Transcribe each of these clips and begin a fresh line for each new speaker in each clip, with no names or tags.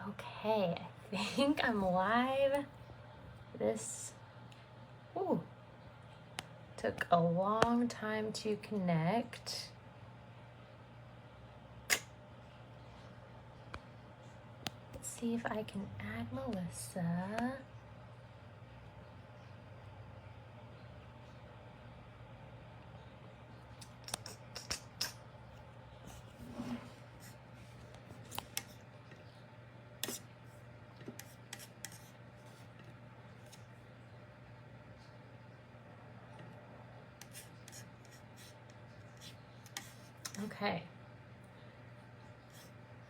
Okay, I think I'm live. This took a long time to connect. Let's see if I can add Melissa. Okay.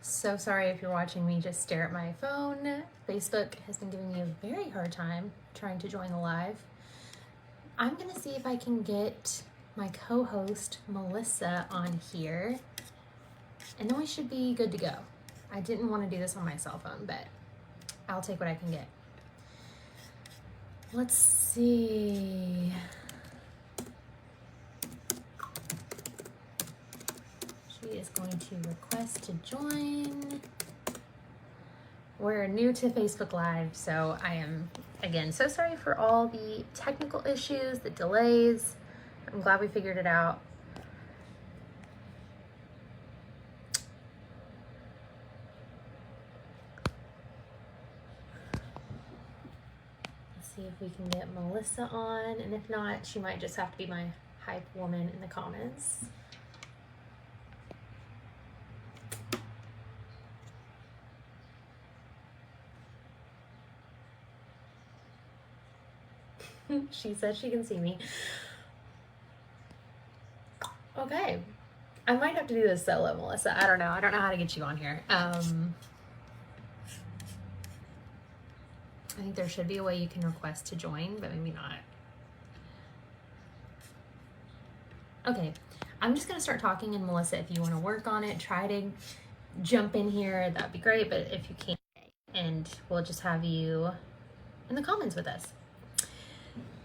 So sorry if you're watching me just stare at my phone. Facebook has been giving me a very hard time trying to join the live. I'm gonna see if I can get my co-host Melissa on here, and then we should be good to go. I didn't want to do this on my cell phone, but I'll take what I can get. Let's see. She is going to request to join. We're new to Facebook Live, so I am, again, so sorry for all the technical issues, the delays. I'm glad we figured it out. Let's see if we can get Melissa on, and if not, she might just have to be my hype woman in the comments. She says she can see me. Okay. I might have to do this solo, Melissa. I don't know. I don't know how to get you on here. I think there should be a way you can request to join, but maybe not. Okay. I'm just going to start talking, and Melissa, if you want to work on it, try to jump in here, that'd be great. But if you can't, and we'll just have you in the comments with us.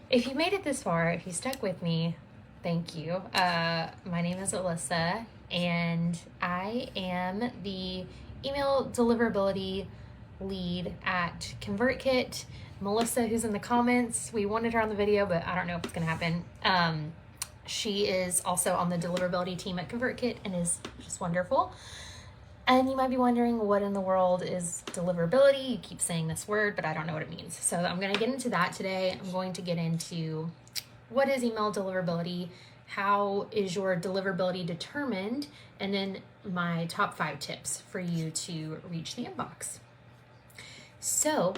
If you made it this far, if you stuck with me, thank you. My name is Alyssa, and I am the email deliverability lead at ConvertKit. Melissa, who's in the comments, we wanted her on the video, but I don't know if it's going to happen. She is also on the deliverability team at ConvertKit and is just wonderful. And you might be wondering, what in the world is deliverability? You keep saying this word, but I don't know what it means. So I'm going to get into that today. I'm going to get into what is email deliverability, how is your deliverability determined, and then my top 5 tips for you to reach the inbox. So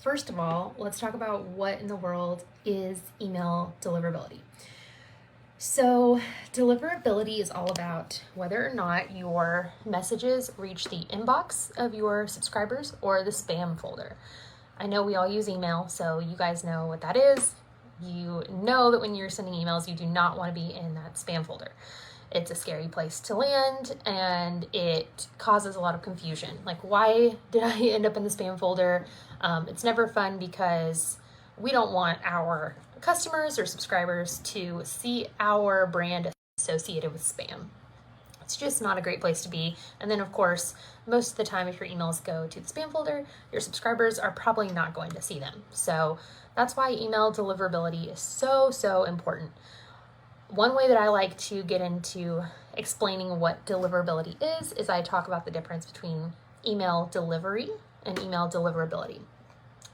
first of all, let's talk about what in the world is email deliverability. So deliverability is all about whether or not your messages reach the inbox of your subscribers or the spam folder. I know we all use email, so you guys know what that is. You know that when you're sending emails, you do not want to be in that spam folder. It's a scary place to land, and it causes a lot of confusion. Like, why did I end up in the spam folder? It's never fun because we don't want our customers or subscribers to see our brand associated with spam. It's just not a great place to be. And then, of course, most of the time, if your emails go to the spam folder, your subscribers are probably not going to see them. So that's why email deliverability is so important. One way that I like to get into explaining what deliverability is I talk about the difference between email delivery and email deliverability.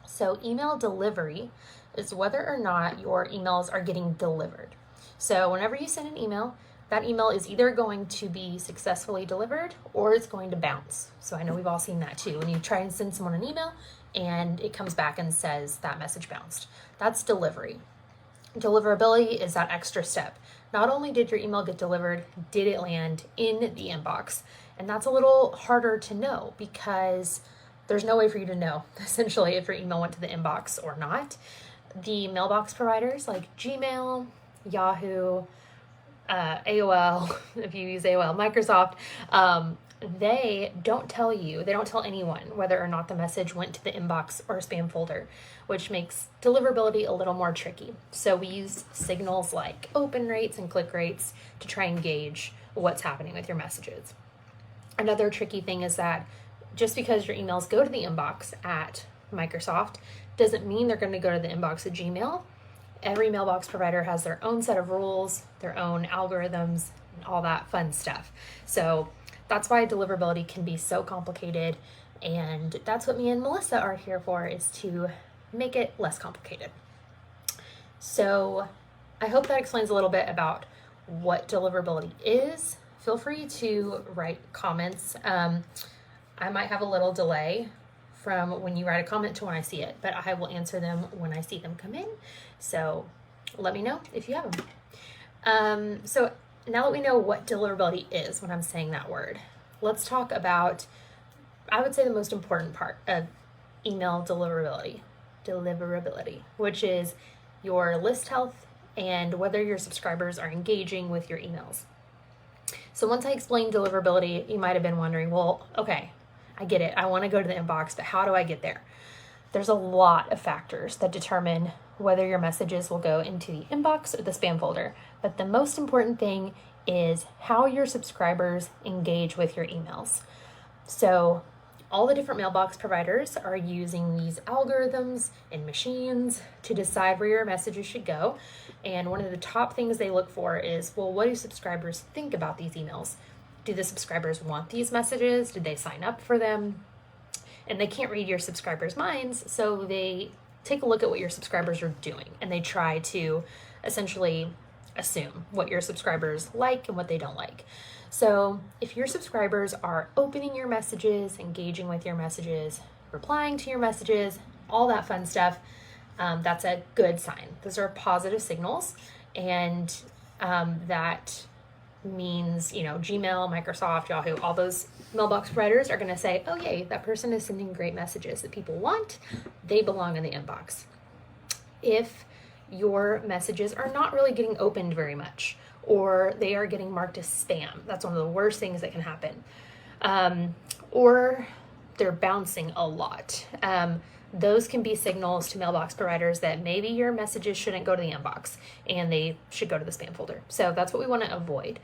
So email delivery is whether or not your emails are getting delivered. So whenever you send an email, that email is either going to be successfully delivered or it's going to bounce. So I know we've all seen that too. When you try and send someone an email and it comes back and says that message bounced. That's delivery. Deliverability is that extra step. Not only did your email get delivered, did it land in the inbox? And that's a little harder to know because there's no way for you to know, essentially, if your email went to the inbox or not. The mailbox providers like Gmail, Yahoo, AOL, if you use AOL, Microsoft, they don't tell you, they don't tell anyone whether or not the message went to the inbox or spam folder, which makes deliverability a little more tricky. So we use signals like open rates and click rates to try and gauge what's happening with your messages. Another tricky thing is that just because your emails go to the inbox at Microsoft doesn't mean they're going to go to the inbox at Gmail. Every mailbox provider has their own set of rules, their own algorithms, and all that fun stuff. So that's why deliverability can be so complicated, and that's what me and Melissa are here for, is to make it less complicated. So I hope that explains a little bit about what deliverability is. Feel free to write comments. I might have a little delay from when you write a comment to when I see it, but I will answer them when I see them come in. So let me know if you have them. So now that we know what deliverability is when I'm saying that word, let's talk about, I would say, the most important part of email deliverability, which is your list health and whether your subscribers are engaging with your emails. So once I explained deliverability, you might have been wondering, well, okay, I get it. I want to go to the inbox, but how do I get there? There's a lot of factors that determine whether your messages will go into the inbox or the spam folder. But the most important thing is how your subscribers engage with your emails. So all the different mailbox providers are using these algorithms and machines to decide where your messages should go. And one of the top things they look for is, well, what do subscribers think about these emails? Do the subscribers want these messages? Did they sign up for them? And they can't read your subscribers' minds, so they take a look at what your subscribers are doing, and they try to essentially assume what your subscribers like and what they don't like. So if your subscribers are opening your messages, engaging with your messages, replying to your messages, all that fun stuff, that's a good sign. Those are positive signals, and that means, Gmail, Microsoft, Yahoo, all those mailbox providers are going to say, oh, yay, that person is sending great messages that people want. They belong in the inbox. If your messages are not really getting opened very much, or they are getting marked as spam, that's one of the worst things that can happen. Or they're bouncing a lot. Those can be signals to mailbox providers that maybe your messages shouldn't go to the inbox and they should go to the spam folder. So that's what we want to avoid.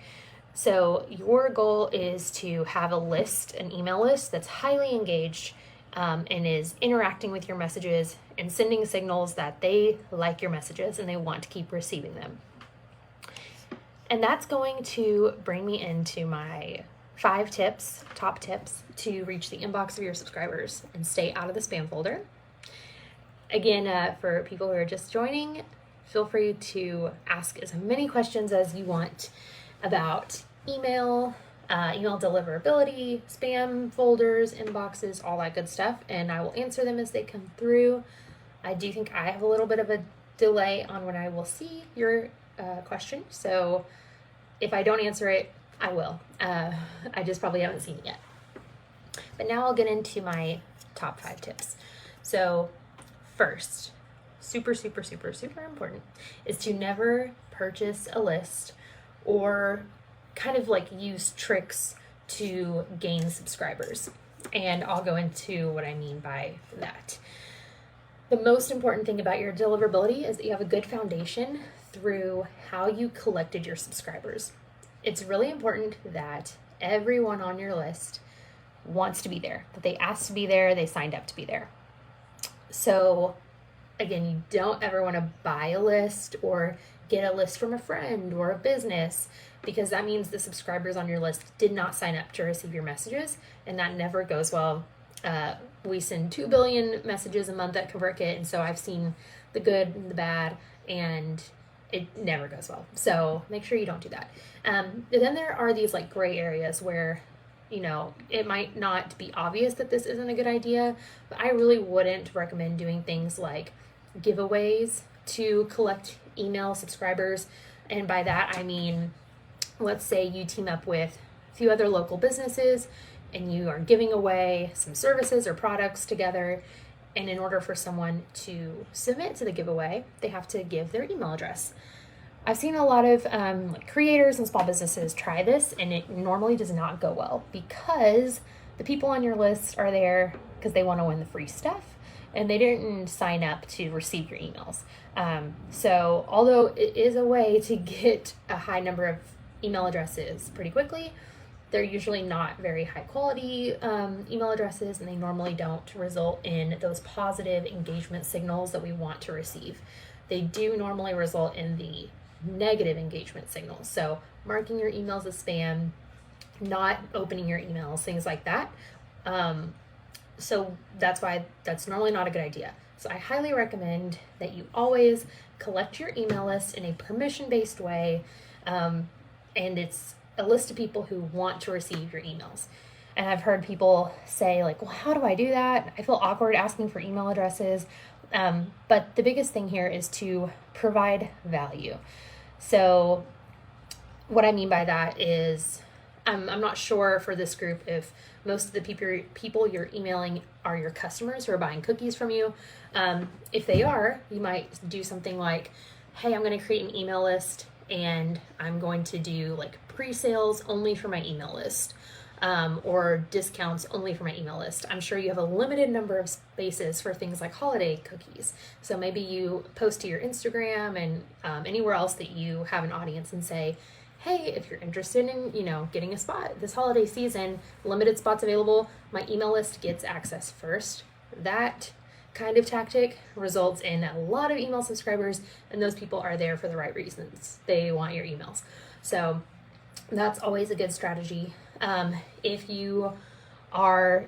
So your goal is to have a list, an email list that's highly engaged and is interacting with your messages and sending signals that they like your messages and they want to keep receiving them. And that's going to bring me into my 5 tips, top tips, to reach the inbox of your subscribers and stay out of the spam folder. Again, for people who are just joining, feel free to ask as many questions as you want about email, email deliverability, spam folders, inboxes, all that good stuff, and I will answer them as they come through. I do think I have a little bit of a delay on when I will see your question, so if I don't answer it, I will. I just probably haven't seen it yet. But now I'll get into my top 5 tips. So first, super important, is to never purchase a list or kind of like use tricks to gain subscribers. And I'll go into what I mean by that. The most important thing about your deliverability is that you have a good foundation through how you collected your subscribers. It's really important that everyone on your list wants to be there, that they asked to be there, they signed up to be there. So again, you don't ever want to buy a list or get a list from a friend or a business, because that means the subscribers on your list did not sign up to receive your messages, and that never goes well. We send 2 billion messages a month at ConvertKit, and so I've seen the good and the bad, and it never goes well. So make sure you don't do that. And then there are these like gray areas where, it might not be obvious that this isn't a good idea, but I really wouldn't recommend doing things like giveaways to collect email subscribers. And by that, I mean, let's say you team up with a few other local businesses and you are giving away some services or products together. And in order for someone to submit to the giveaway, they have to give their email address. I've seen a lot of creators and small businesses try this, and it normally does not go well because the people on your list are there because they want to win the free stuff, and they didn't sign up to receive your emails. So although it is a way to get a high number of email addresses pretty quickly, They're usually not very high quality email addresses, and they normally don't result in those positive engagement signals that we want to receive. They do normally result in the negative engagement signals. So marking your emails as spam, not opening your emails, things like that. So that's why that's normally not a good idea. So I highly recommend that you always collect your email list in a permission-based way, and it's a list of people who want to receive your emails. And I've heard people say like, well, how do I do that? I feel awkward asking for email addresses. But the biggest thing here is to provide value. So what I mean by that is, I'm not sure for this group if most of the people you're emailing are your customers who are buying cookies from you. If they are, you might do something like, hey, I'm going to create an email list and I'm going to do like pre-sales only for my email list, or discounts only for my email list. I'm sure you have a limited number of spaces for things like holiday cookies. So maybe you post to your Instagram and anywhere else that you have an audience and say, hey, if you're interested in, getting a spot this holiday season, limited spots available, my email list gets access first. That kind of tactic results in a lot of email subscribers, and those people are there for the right reasons. They want your emails. So that's always a good strategy. If you are,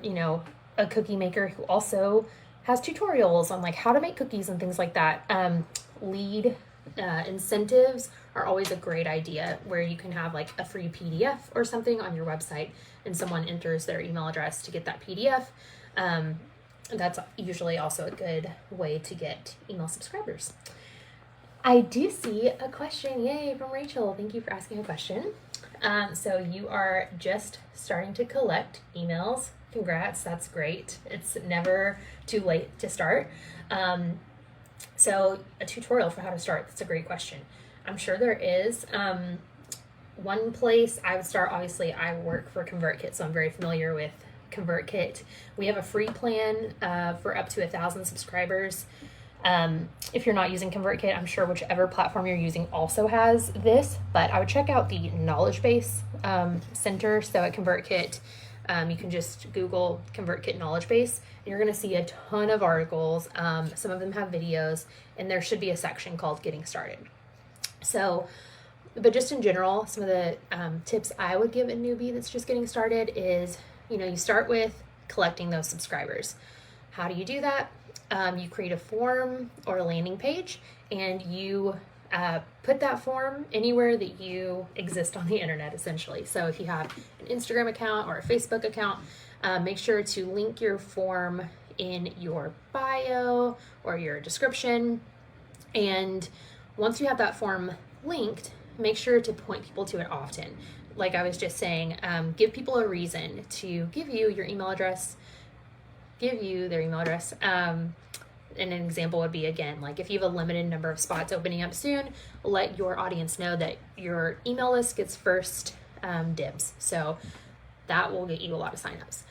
a cookie maker who also has tutorials on like how to make cookies and things like that, lead incentives are always a great idea, where you can have like a free PDF or something on your website and someone enters their email address to get that PDF. That's usually also a good way to get email subscribers. I do see a question, yay, from Rachel. Thank you for asking a question. So you are just starting to collect emails. Congrats, that's great. It's never too late to start. So a tutorial for how to start, that's a great question. I'm sure there is. One place I would start, obviously I work for ConvertKit, so I'm very familiar with ConvertKit. We have a free plan for up to 1,000 subscribers. If you're not using ConvertKit, I'm sure whichever platform you're using also has this, but I would check out the knowledge base center. So at ConvertKit, you can just Google ConvertKit knowledge base, and you're going to see a ton of articles. Some of them have videos, and there should be a section called Getting Started. So, but just in general, some of the tips I would give a newbie that's just getting started is, you start with collecting those subscribers. How do you do that? You create a form or a landing page, and you put that form anywhere that you exist on the internet, essentially. So if you have an Instagram account or a Facebook account, make sure to link your form in your bio or your description. And once you have that form linked, make sure to point people to it often. Like I was just saying, give people a reason to give you your email address, give you their email address. And an example would be, again, like if you have a limited number of spots opening up soon, let your audience know that your email list gets first dibs. So that will get you a lot of signups.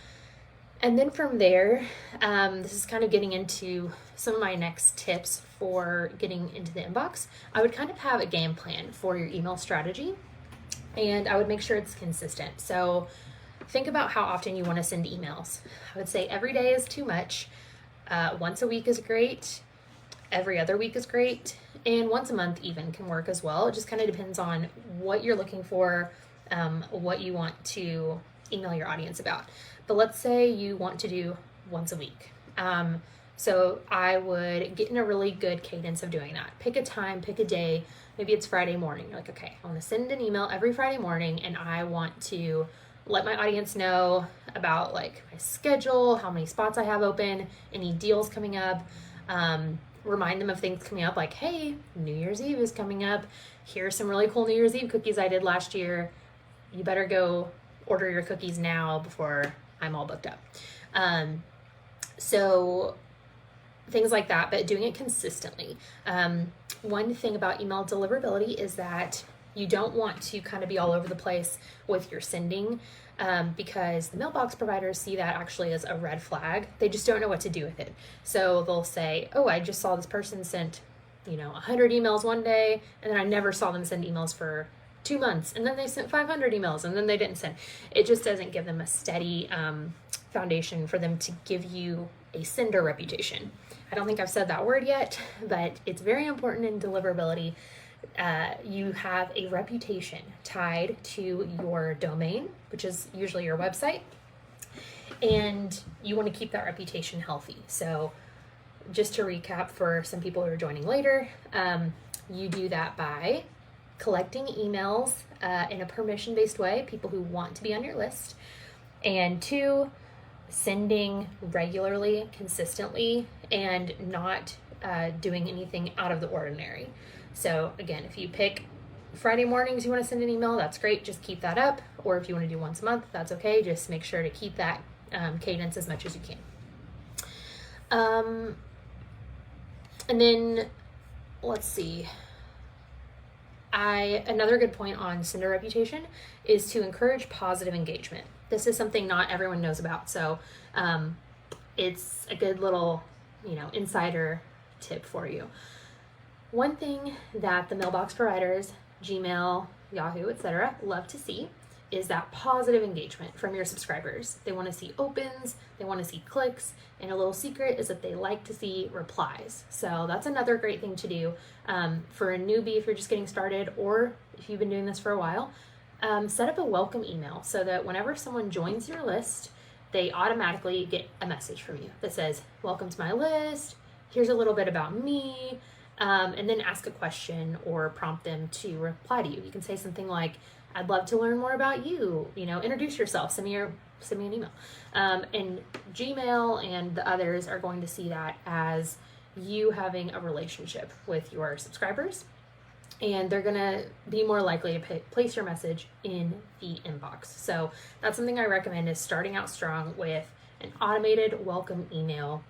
And then from there, this is kind of getting into some of my next tips for getting into the inbox. I would kind of have a game plan for your email strategy, and I would make sure it's consistent. So think about how often you want to send emails. I would say every day is too much. Once a week is great. Every other week is great. And once a month even can work as well. It just kind of depends on what you're looking for, what you want to email your audience about. But let's say you want to do once a week. So I would get in a really good cadence of doing that. Pick a time, pick a day. Maybe it's Friday morning. You're like, okay, I want to send an email every Friday morning, and I want to let my audience know about like my schedule, how many spots I have open, any deals coming up, remind them of things coming up like, hey, New Year's Eve is coming up. Here's some really cool New Year's Eve cookies I did last year. You better go order your cookies now before I'm all booked up. So things like that, but doing it consistently. One thing about email deliverability is that you don't want to kind of be all over the place with your sending, because the mailbox providers see that actually as a red flag. They just don't know what to do with it. So they'll say, oh, I just saw this person sent, 100 emails one day, and then I never saw them send emails for 2 months, and then they sent 500 emails, and then they didn't send. It just doesn't give them a steady foundation for them to give you a sender reputation. I don't think I've said that word yet, but it's very important in deliverability. You have a reputation tied to your domain, which is usually your website, and you want to keep that reputation healthy. So just to recap for some people who are joining later, you do that by collecting emails in a permission-based way, people who want to be on your list, and 2, sending regularly, consistently, and not doing anything out of the ordinary. So again, if you pick Friday mornings you want to send an email, that's great, just keep that up. Or if you want to do once a month, that's okay, just make sure to keep that cadence as much as you can. And then let's see, another good point on sender reputation is to encourage positive engagement. This is something not everyone knows about, so it's a good little, insider tip for you. One thing that the mailbox providers, Gmail, Yahoo, etc., love to see is that positive engagement from your subscribers. They want to see opens, they want to see clicks, and a little secret is that they like to see replies. So that's another great thing to do for a newbie if you're just getting started, or if you've been doing this for a while. Set up a welcome email so that whenever someone joins your list, they automatically get a message from you that says, welcome to my list, here's a little bit about me, and then ask a question or prompt them to reply to you. You can say something like, I'd love to learn more about you, introduce yourself, send me an email. And Gmail and the others are going to see that as you having a relationship with your subscribers, and they're going to be more likely to place your message in the inbox. So that's something I recommend, is starting out strong with an automated welcome email.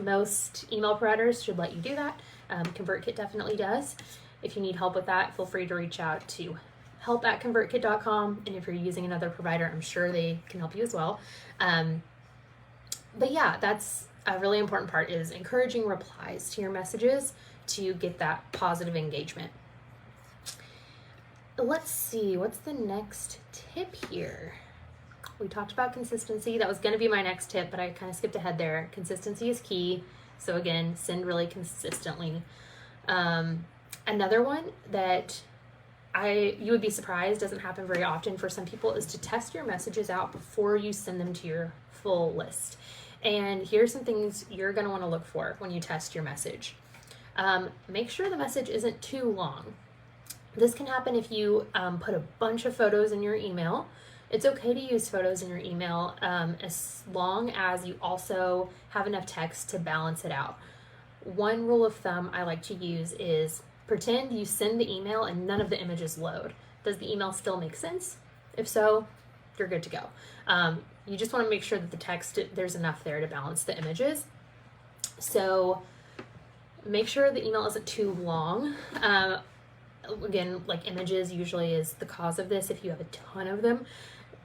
Most email providers should let you do that. ConvertKit definitely does. If you need help with that, feel free to reach out to help@convertkit.com, and if you're using another provider, I'm sure they can help you as well. But yeah, that's a really important part, is encouraging replies to your messages to get that positive engagement. Let's see, what's the next tip here? We talked about consistency. That was going to be my next tip, but I kind of skipped ahead there. Consistency is key. So again, send really consistently. Another one that you would be surprised doesn't happen very often for some people is to test your messages out before you send them to your full list. And here's some things you're going to want to look for when you test your message. Make sure the message isn't too long. This can happen if you put a bunch of photos in your email. It's okay to use photos in your email as long as you also have enough text to balance it out. One rule of thumb I like to use is pretend you send the email and none of the images load. Does the email still make sense? If so, you're good to go. You just want to make sure that the text, there's enough there to balance the images. So make sure the email isn't too long. Again, like images usually is the cause of this if you have a ton of them,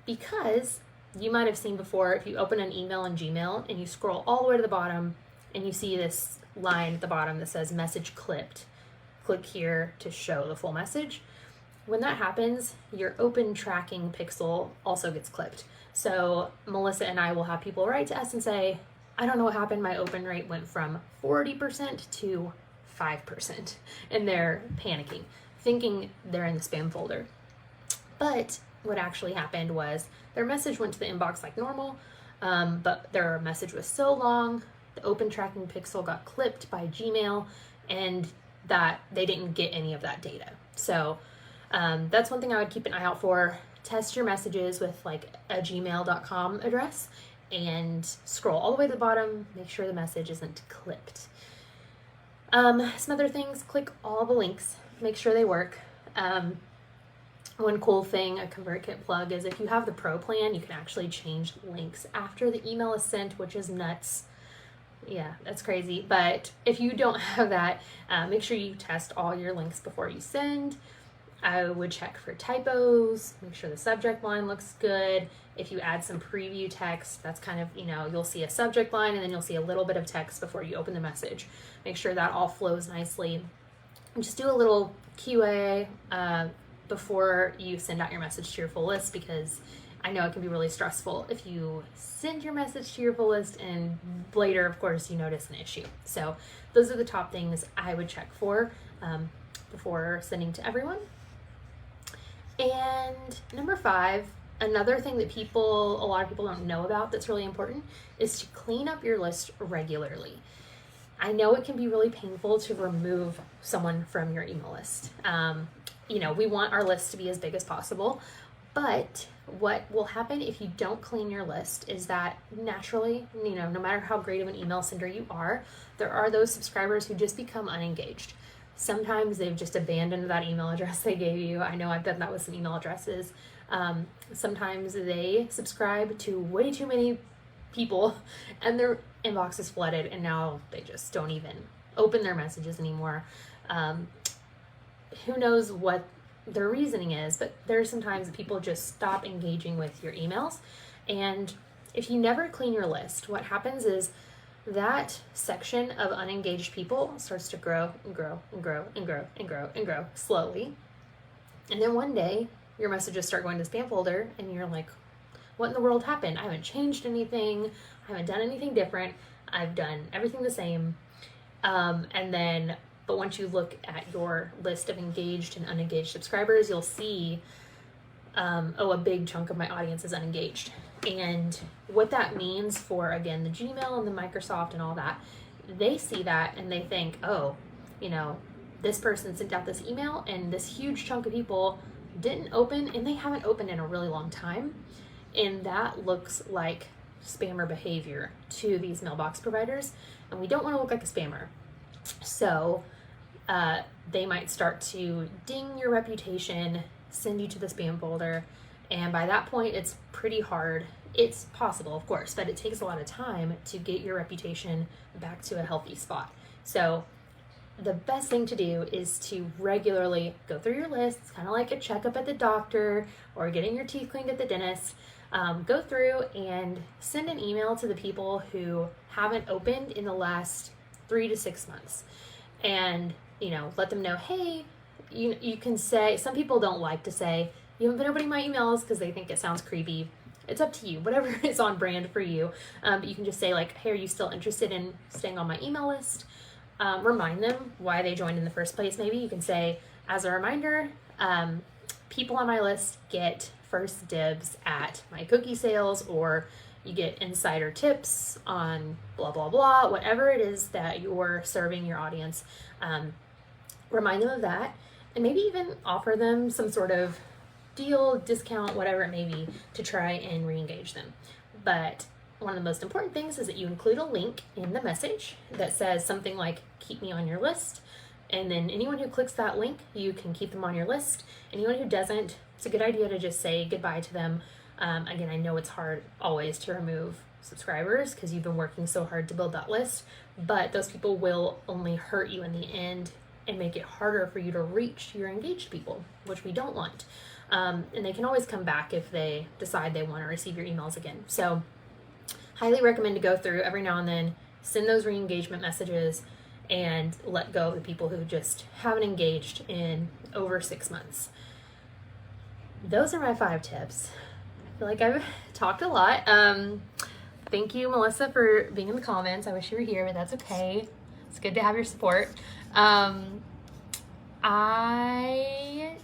because you might have seen before, if you open an email in Gmail and you scroll all the way to the bottom and you see this line at the bottom that says message clipped, click here to show the full message. When that happens, your open tracking pixel also gets clipped. So Melissa and I will have people write to us and say, I don't know what happened, my open rate went from 40% to 5%, and they're panicking, thinking they're in the spam folder. But what actually happened was their message went to the inbox like normal, but their message was so long, the open tracking pixel got clipped by Gmail, and that they didn't get any of that data. So that's one thing I would keep an eye out for. Test your messages with like a gmail.com address and scroll all the way to the bottom, make sure the message isn't clipped. Some other things, click all the links, make sure they work. One cool thing, a ConvertKit plug, is if you have the Pro plan, you can actually change links after the email is sent, which is nuts. Yeah, that's crazy. But if you don't have that, make sure you test all your links before you send. I would check for typos, make sure the subject line looks good. If you add some preview text, that's kind of, you'll see a subject line and then you'll see a little bit of text before you open the message. Make sure that all flows nicely. And just do a little QA, before you send out your message to your full list, because I know it can be really stressful if you send your message to your full list and later, of course, you notice an issue. So those are the top things I would check for before sending to everyone. And number 5, another thing that a lot of people don't know about that's really important is to clean up your list regularly. I know it can be really painful to remove someone from your email list. We want our list to be as big as possible, but what will happen if you don't clean your list is that naturally, no matter how great of an email sender you are, there are those subscribers who just become unengaged. Sometimes they've just abandoned that email address they gave you. I know I've done that with some email addresses. Sometimes they subscribe to way too many people and their inbox is flooded, and now they just don't even open their messages anymore. Who knows what their reasoning is, but there's sometimes that people just stop engaging with your emails. And if you never clean your list, what happens is that section of unengaged people starts to grow and grow and grow and grow and grow and grow slowly. And then one day your messages start going to the spam folder and you're like, what in the world happened? I haven't changed anything. I haven't done anything different. I've done everything the same. But once you look at your list of engaged and unengaged subscribers, you'll see, a big chunk of my audience is unengaged. And what that means for, again, the Gmail and the Microsoft and all that, they see that and they think, this person sent out this email and this huge chunk of people didn't open, and they haven't opened in a really long time. And that looks like spammer behavior to these mailbox providers, and we don't want to look like a spammer. So they might start to ding your reputation, send you to the spam folder, and by that point it's pretty hard. It's possible, of course, but it takes a lot of time to get your reputation back to a healthy spot. So the best thing to do is to regularly go through your list. It's kind of like a checkup at the doctor or getting your teeth cleaned at the dentist. Go through and send an email to the people who haven't opened in the last 3 to 6 months, and let them know, hey, you can say, some people don't like to say you haven't been opening my emails because they think it sounds creepy. It's up to you, whatever is on brand for you. But you can just say like, hey, are you still interested in staying on my email list? Remind them why they joined in the first place. Maybe you can say, as a reminder, people on my list get first dibs at my cookie sales, or you get insider tips on blah, blah, blah, whatever it is that you're serving your audience. Remind them of that, and maybe even offer them some sort of deal, discount, whatever it may be, to try and re-engage them. But one of the most important things is that you include a link in the message that says something like, keep me on your list. And then anyone who clicks that link, you can keep them on your list. Anyone who doesn't, it's a good idea to just say goodbye to them. Again, I know it's hard always to remove subscribers because you've been working so hard to build that list, but those people will only hurt you in the end and make it harder for you to reach your engaged people, which we don't want. And they can always come back if they decide they want to receive your emails again. So highly recommend to go through every now and then, send those re-engagement messages, and let go of the people who just haven't engaged in over 6 months. Those are my 5 tips. I feel like I've talked a lot. Thank you, Melissa, for being in the comments. I wish you were here, but that's okay. It's good to have your support. I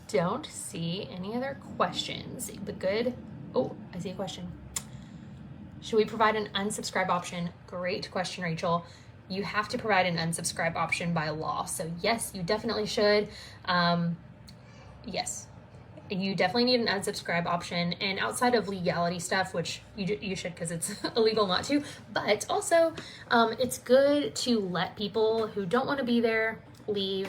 don't see any other questions. Oh, I see a question. Should we provide an unsubscribe option? Great question, Rachel. You have to provide an unsubscribe option by law. So yes, you definitely should. Yes, you definitely need an unsubscribe option. And outside of legality stuff, which you should, because it's illegal not to, but also it's good to let people who don't want to be there leave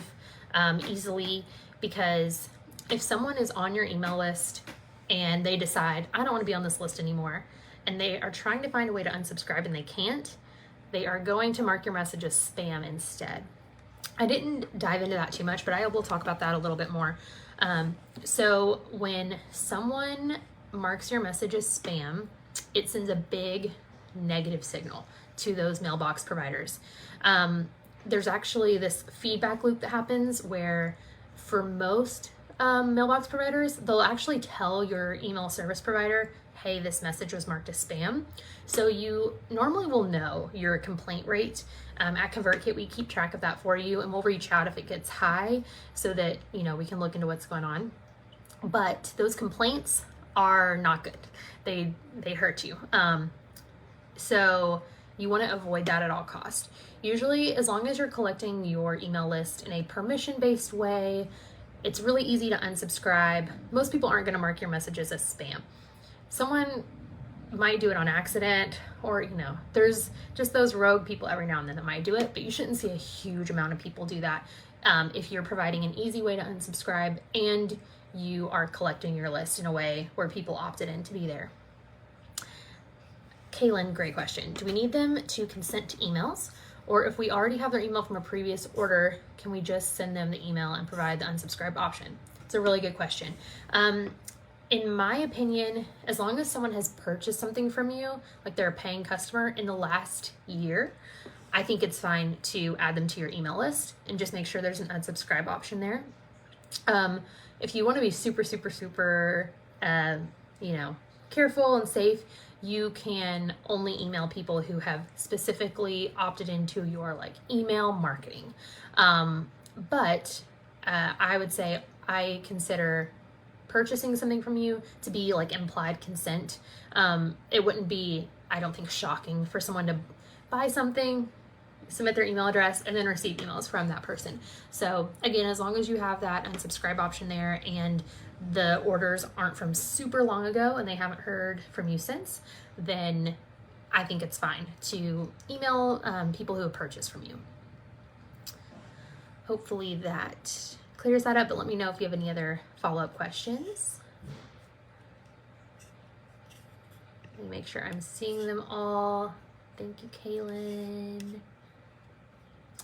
easily, because if someone is on your email list and they decide, I don't want to be on this list anymore, and they are trying to find a way to unsubscribe and they can't, they are going to mark your message as spam instead. I didn't dive into that too much, but I will talk about that a little bit more. So when someone marks your message as spam, it sends a big negative signal to those mailbox providers. There's actually this feedback loop that happens where For most mailbox providers, they'll actually tell your email service provider, hey, this message was marked as spam. So you normally will know your complaint rate. At ConvertKit, we keep track of that for you, and we'll reach out if it gets high so that, you know, we can look into what's going on. But those complaints are not good. They hurt you. So you want to avoid that at all costs. Usually, as long as you're collecting your email list in a permission-based way, it's really easy to unsubscribe. Most people aren't going to mark your messages as spam. Someone might do it on accident, or, you know, there's just those rogue people every now and then that might do it, but you shouldn't see a huge amount of people do that if you're providing an easy way to unsubscribe and you are collecting your list in a way where people opted in to be there. Kaylin, great question. Do we need them to consent to emails? Or if we already have their email from a previous order, can we just send them the email and provide the unsubscribe option? It's a really good question. In my opinion, as long as someone has purchased something from you, like they're a paying customer in the last year, I think it's fine to add them to your email list and just make sure there's an unsubscribe option there. If you want to be super, you know, careful and safe, you can only email people who have specifically opted into your like email marketing. But I would say I consider purchasing something from you to be like implied consent. It wouldn't be, I don't think, shocking for someone to buy something, submit their email address, and then receive emails from that person. So again, as long as you have that unsubscribe option there and the orders aren't from super long ago and they haven't heard from you since, then I think it's fine to email people who have purchased from you. Hopefully that clears that up, but let me know if you have any other follow-up questions. Let me make sure I'm seeing them all. Thank you, Kaylin.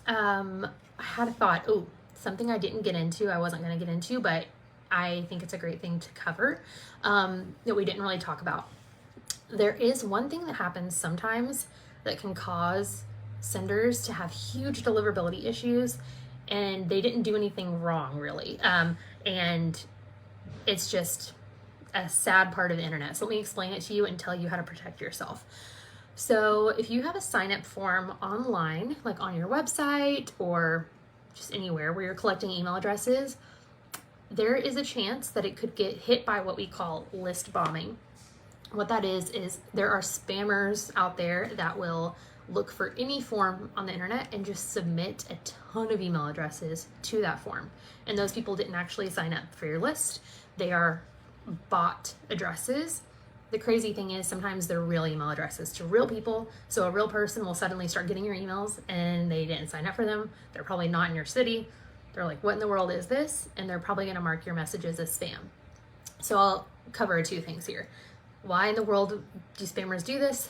I had a thought, something I didn't get into, I wasn't going to get into, but I think it's a great thing to cover that we didn't really talk about. There is one thing that happens sometimes that can cause senders to have huge deliverability issues, and they didn't do anything wrong, really. And it's just a sad part of the internet. So let me explain it to you and tell you how to protect yourself. So if you have a sign-up form online, like on your website or just anywhere where you're collecting email addresses, there is a chance that it could get hit by what we call list bombing. What that is there are spammers out there that will look for any form on the internet and just submit a ton of email addresses to that form. And those people didn't actually sign up for your list. They are bot addresses. The crazy thing is sometimes they're real email addresses to real people. So a real person will suddenly start getting your emails and they didn't sign up for them. They're probably not in your city. They're like, what in the world is this? And they're probably going to mark your messages as spam. So I'll cover two things here. Why in the world do spammers do this?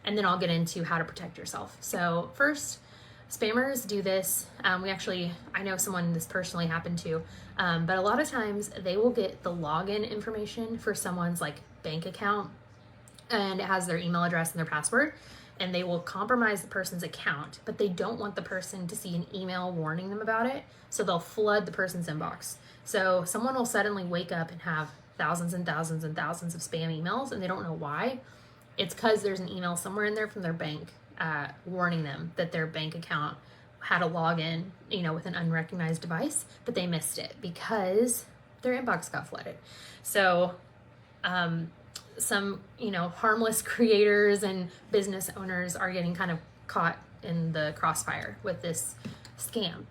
And then I'll get into how to protect yourself. So first, spammers do this. I know someone this personally happened to, but a lot of times they will get the login information for someone's like bank account, and it has their email address and their password, and they will compromise the person's account, but they don't want the person to see an email warning them about it. So they'll flood the person's inbox. So someone will suddenly wake up and have thousands and thousands and thousands of spam emails, and they don't know why. It's because there's an email somewhere in there from their bank warning them that their bank account had a login, with an unrecognized device, but they missed it because their inbox got flooded. So some, harmless creators and business owners are getting kind of caught in the crossfire with this scam.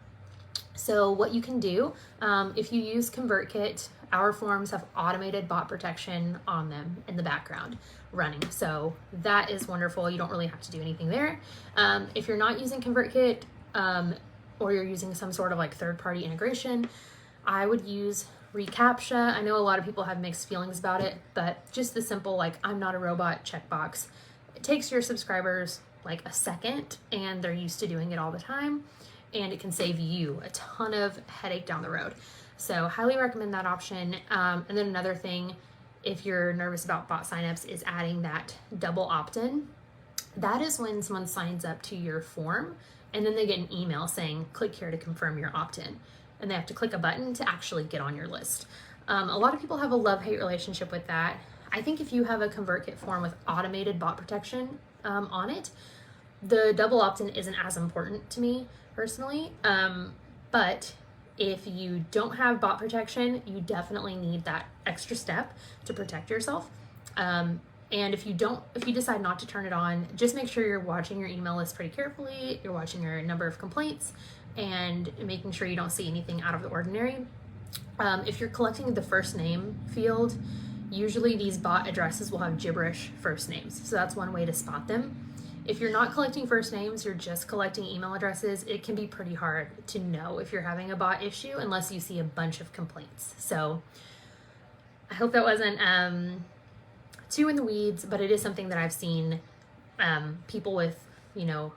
So what you can do, if you use ConvertKit, our forms have automated bot protection on them in the background running. So that is wonderful. You don't really have to do anything there. If you're not using ConvertKit or you're using some sort of like third-party integration, I would use reCAPTCHA. I know a lot of people have mixed feelings about it, but just the simple like I'm not a robot checkbox. It takes your subscribers like a second and they're used to doing it all the time, and it can save you a ton of headache down the road. So highly recommend that option. And then another thing, if you're nervous about bot signups, is adding that double opt-in. That is when someone signs up to your form and then they get an email saying, click here to confirm your opt-in. and they have to click a button to actually get on your list. A lot of people have a love-hate relationship with that. I think if you have a ConvertKit form with automated bot protection on it, the double opt-in isn't as important to me personally. But if you don't have bot protection, you definitely need that extra step to protect yourself. And if you decide not to turn it on, just make sure you're watching your email list pretty carefully. You're watching your number of complaints and making sure you don't see anything out of the ordinary. If you're collecting the first name field, usually these bot addresses will have gibberish first names. So that's one way to spot them. If you're not collecting first names, you're just collecting email addresses, it can be pretty hard to know if you're having a bot issue unless you see a bunch of complaints. So I hope that wasn't too in the weeds, but it is something that I've seen people with,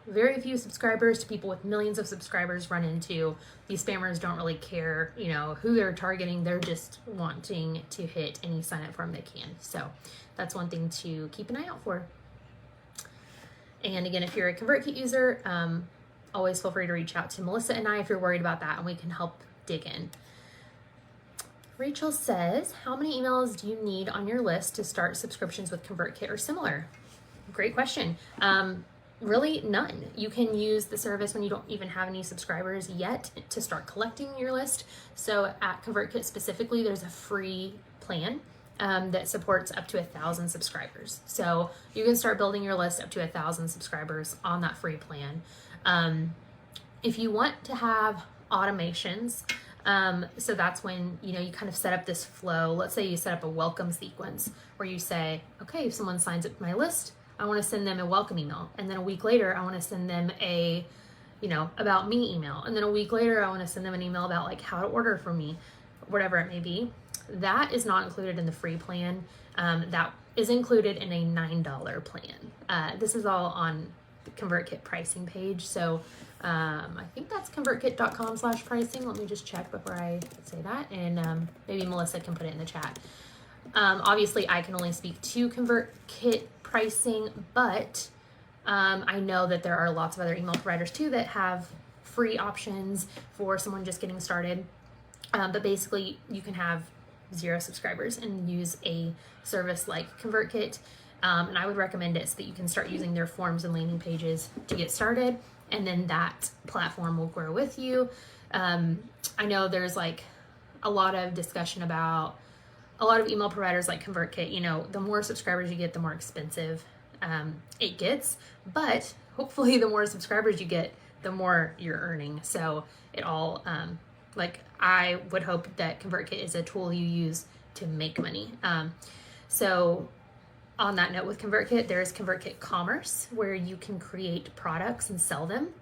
very few subscribers to people with millions of subscribers run into. These spammers don't really care, who they're targeting. They're just wanting to hit any sign up form they can. So that's one thing to keep an eye out for. And again, if you're a ConvertKit user, always feel free to reach out to Melissa and I if you're worried about that, and we can help dig in. Rachel says, how many emails do you need on your list to start subscriptions with ConvertKit or similar? Great question. Really none. You can use the service when you don't even have any subscribers yet to start collecting your list. So at ConvertKit specifically, there's a free plan that supports up to 1,000 subscribers. So you can start building your list up to 1,000 subscribers on that free plan. If you want to have automations, so that's when, you kind of set up this flow. Let's say you set up a welcome sequence where you say, okay, if someone signs up to my list, I want to send them a welcome email. And then a week later, I want to send them a, about me email. And then a week later, I want to send them an email about like how to order from me, whatever it may be. That is not included in the free plan. That is included in a $9 plan. This is all on the ConvertKit pricing page. So I think that's convertkit.com/pricing. Let me just check before I say that. And maybe Melissa can put it in the chat. Obviously, I can only speak to ConvertKit pricing, but I know that there are lots of other email providers too that have free options for someone just getting started. But basically, you can have 0 subscribers and use a service like ConvertKit. And I would recommend it so that you can start using their forms and landing pages to get started. And then that platform will grow with you. I know there's like a lot of discussion about a lot of email providers like ConvertKit. The more subscribers you get, the more expensive it gets. But hopefully the more subscribers you get, the more you're earning. So it all, I would hope that ConvertKit is a tool you use to make money. So on that note with ConvertKit, there's ConvertKit Commerce, where you can create products and sell them.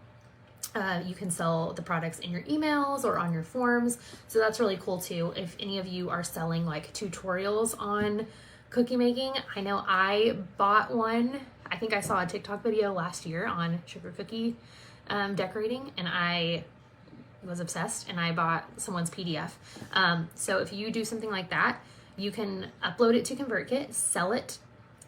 You can sell the products in your emails or on your forms. So that's really cool too. If any of you are selling like tutorials on cookie making, I know I bought one. I think I saw a TikTok video last year on sugar cookie decorating, and I was obsessed and I bought someone's PDF. So if you do something like that, you can upload it to ConvertKit, sell it,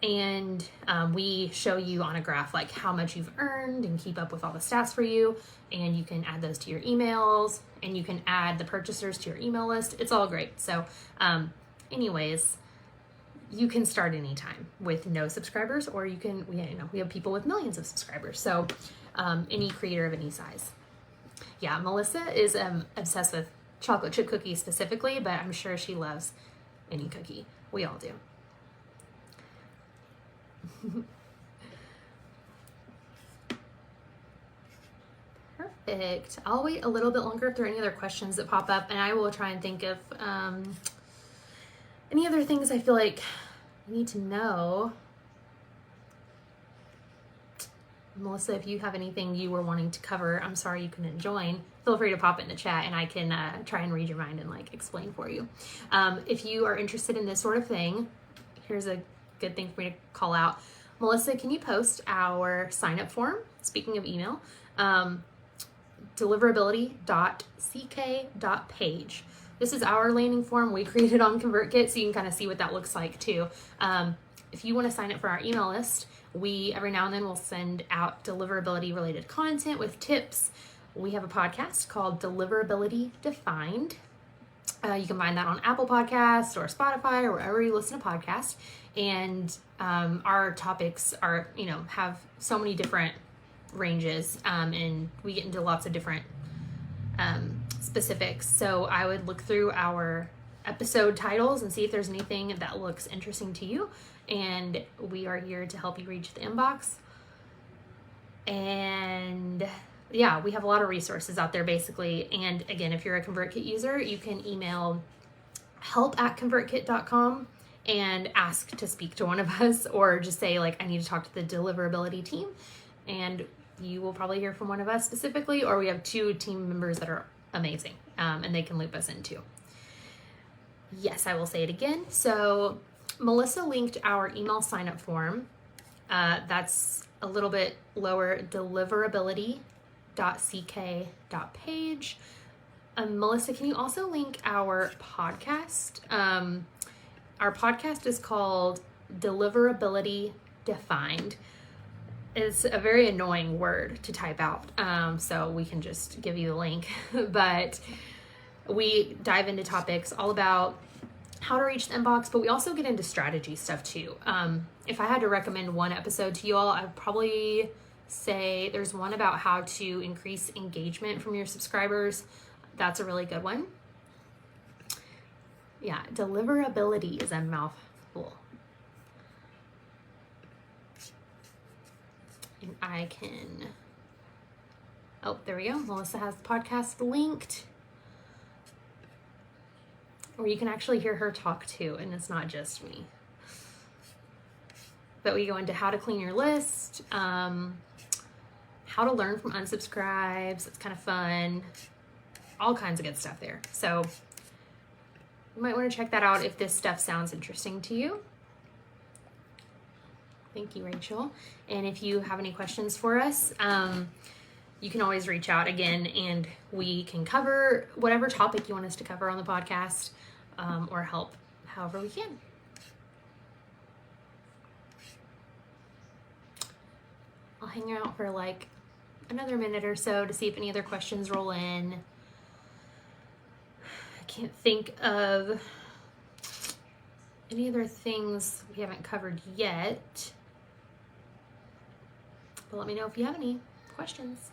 and we show you on a graph like how much you've earned and keep up with all the stats for you, and you can add those to your emails, and you can add the purchasers to your email list. It's all great. So anyways, you can start anytime with no subscribers, or you can, we have people with millions of subscribers. So any creator of any size. Yeah, Melissa is obsessed with chocolate chip cookies specifically, but I'm sure she loves any cookie. We all do. Perfect. I'll wait a little bit longer if there are any other questions that pop up, and I will try and think of any other things I feel like I need to know. Melissa, if you have anything you were wanting to cover, I'm sorry you couldn't join, feel free to pop it in the chat and I can try and read your mind and like explain for you. If you are interested in this sort of thing, here's a good thing for me to call out. Melissa, can you post our sign up form? Speaking of email, deliverability.ck.page. This is our landing form we created on ConvertKit, so you can kind of see what that looks like too. If you want to sign up for our email list, we every now and then will send out deliverability related content with tips, We have a podcast called Deliverability Defined. You can find that on Apple Podcasts or Spotify or wherever you listen to podcasts. And our topics are, have so many different ranges, and we get into lots of different specifics. So I would look through our episode titles and see if there's anything that looks interesting to you. And we are here to help you reach the inbox. And yeah, we have a lot of resources out there basically. And again, if you're a ConvertKit user, you can email help@convertkit.com and ask to speak to one of us, or just say I need to talk to the deliverability team, and you will probably hear from one of us specifically, or we have 2 team members that are amazing, and they can loop us in too. Yes, I will say it again. So Melissa linked our email sign-up form. That's a little bit lower, deliverability.ck.page. Melissa, can you also link our podcast? Our podcast is called Deliverability Defined. It's a very annoying word to type out, so we can just give you the link. But we dive into topics all about how to reach the inbox, but we also get into strategy stuff too. If I had to recommend one episode to you all, I'd probably say there's one about how to increase engagement from your subscribers. That's a really good one. Yeah, deliverability is a mouthful. And I can, oh, there we go. Melissa has the podcast linked, or you can actually hear her talk too, and it's not just me. But we go into how to clean your list, how to learn from unsubscribes. It's kind of fun. All kinds of good stuff there. So you might want to check that out if this stuff sounds interesting to you. Thank you, Rachel. And if you have any questions for us, you can always reach out again, and we can cover whatever topic you want us to cover on the podcast, or help however we can. I'll hang out for another minute or so to see if any other questions roll in. I can't think of any other things we haven't covered yet, but let me know if you have any questions.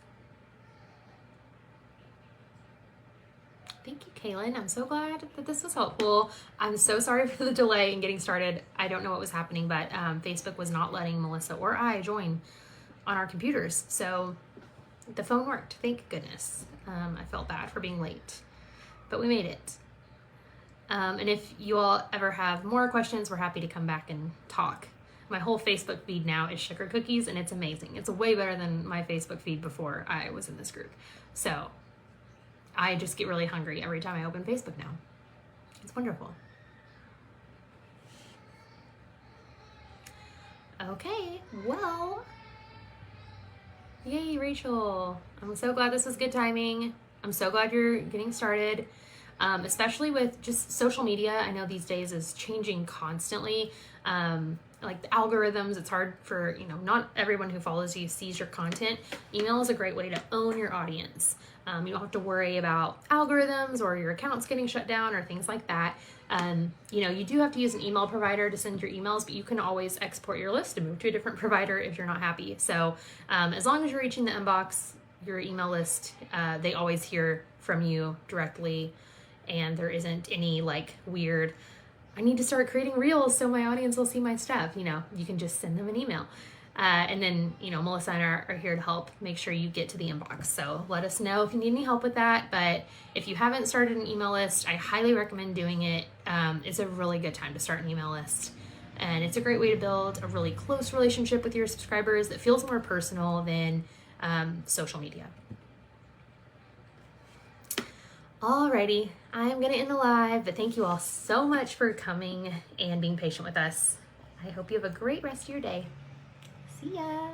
Thank you, Kaylin. I'm so glad that this was helpful. I'm so sorry for the delay in getting started. I don't know what was happening, but Facebook was not letting Melissa or I join on our computers. So the phone worked, thank goodness. I felt bad for being late, but we made it. And if you all ever have more questions, we're happy to come back and talk. My whole Facebook feed now is sugar cookies, and it's amazing. It's way better than my Facebook feed before I was in this group. So I just get really hungry every time I open Facebook now. It's wonderful. Okay, well, yay, Rachel. I'm so glad this was good timing. I'm so glad you're getting started, especially with just social media. I know these days is changing constantly. Like the algorithms, it's hard for, not everyone who follows you sees your content. Email is a great way to own your audience. You don't have to worry about algorithms or your accounts getting shut down or things like that. You do have to use an email provider to send your emails, but you can always export your list and move to a different provider if you're not happy. So as long as you're reaching the inbox, your email list, they always hear from you directly, and there isn't any weird, I need to start creating reels so my audience will see my stuff. You can just send them an email. And then, Melissa and I are here to help make sure you get to the inbox. So let us know if you need any help with that. But if you haven't started an email list, I highly recommend doing it. It's a really good time to start an email list. And it's a great way to build a really close relationship with your subscribers that feels more personal than social media. Alrighty, I'm going to end the live, but thank you all so much for coming and being patient with us. I hope you have a great rest of your day. See ya.